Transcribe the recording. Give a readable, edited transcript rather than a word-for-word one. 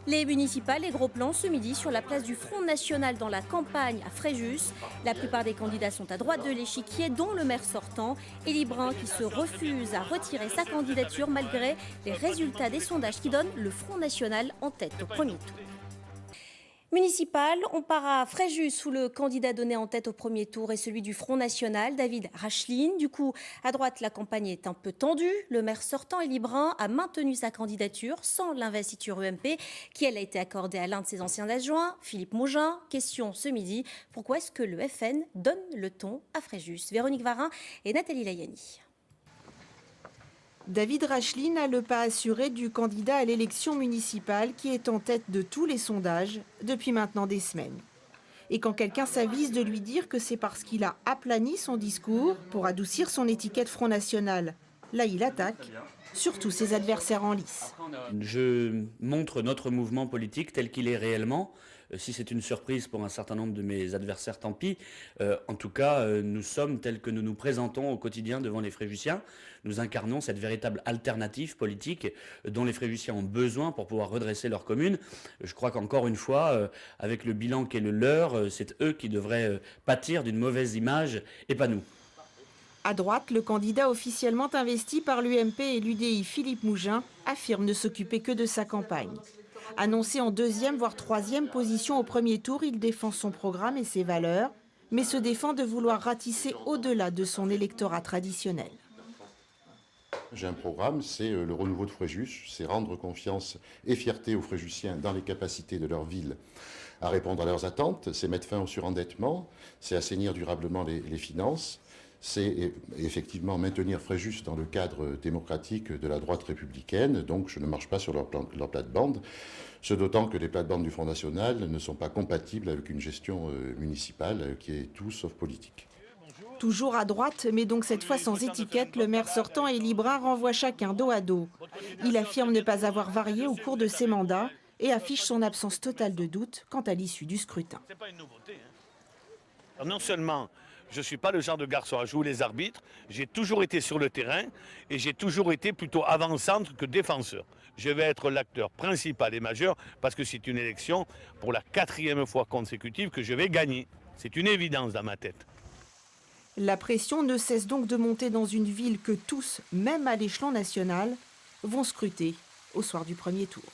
Les municipales et gros plans ce midi sur la place du Front National dans la campagne à Fréjus. La plupart des candidats sont à droite de l'échiquier, dont le maire sortant, Élie Brun, qui se refuse à retirer sa candidature malgré les résultats des sondages qui donnent le Front National en tête au premier tour. Municipal, on part à Fréjus où le candidat donné en tête au premier tour est celui du Front National, David Racheline. Du coup, à droite, la campagne est un peu tendue. Le maire sortant, Élie Brun, a maintenu sa candidature sans l'investiture UMP qui, elle, a été accordée à l'un de ses anciens adjoints, Philippe Mougin. Question ce midi, pourquoi est-ce que le FN donne le ton à Fréjus? Véronique Varin et Nathalie Layani. David Racheline a le pas assuré du candidat à l'élection municipale qui est en tête de tous les sondages depuis maintenant des semaines. Et quand quelqu'un s'avise de lui dire que c'est parce qu'il a aplani son discours pour adoucir son étiquette Front National, là il attaque, surtout ses adversaires en lice. Je montre notre mouvement politique tel qu'il est réellement. Si c'est une surprise pour un certain nombre de mes adversaires, tant pis. En tout cas, nous sommes tels que nous nous présentons au quotidien devant les Fréjussiens. Nous incarnons cette véritable alternative politique dont les Fréjussiens ont besoin pour pouvoir redresser leur commune. Je crois qu'encore une fois, avec le bilan qui est le leur, c'est eux qui devraient pâtir d'une mauvaise image et pas nous. À droite, le candidat officiellement investi par l'UMP et l'UDI, Philippe Mougin, affirme ne s'occuper que de sa campagne. Annoncé en deuxième, voire troisième position au premier tour, il défend son programme et ses valeurs, mais se défend de vouloir ratisser au-delà de son électorat traditionnel. J'ai un programme, c'est le renouveau de Fréjus, c'est rendre confiance et fierté aux Fréjussiens dans les capacités de leur ville à répondre à leurs attentes, c'est mettre fin au surendettement, c'est assainir durablement les finances, c'est effectivement maintenir Fréjus dans le cadre démocratique de la droite républicaine, donc je ne marche pas sur leur plate-bande, ce d'autant que les plates-bandes du Front National ne sont pas compatibles avec une gestion municipale qui est tout sauf politique. Toujours à droite, mais donc cette fois sans étiquette, le maire sortant Élie Brun renvoie chacun dos à dos. Il affirme ne pas avoir varié au cours de ses mandats et affiche son absence totale de doute quant à l'issue du scrutin. C'est pas une nouveauté, hein. Non seulement je ne suis pas le genre de garçon à jouer les arbitres, j'ai toujours été sur le terrain et j'ai toujours été plutôt avant-centre que défenseur. Je vais être l'acteur principal et majeur parce que c'est une élection pour la 4e fois consécutive que je vais gagner. C'est une évidence dans ma tête. La pression ne cesse donc de monter dans une ville que tous, même à l'échelon national, vont scruter au soir du premier tour.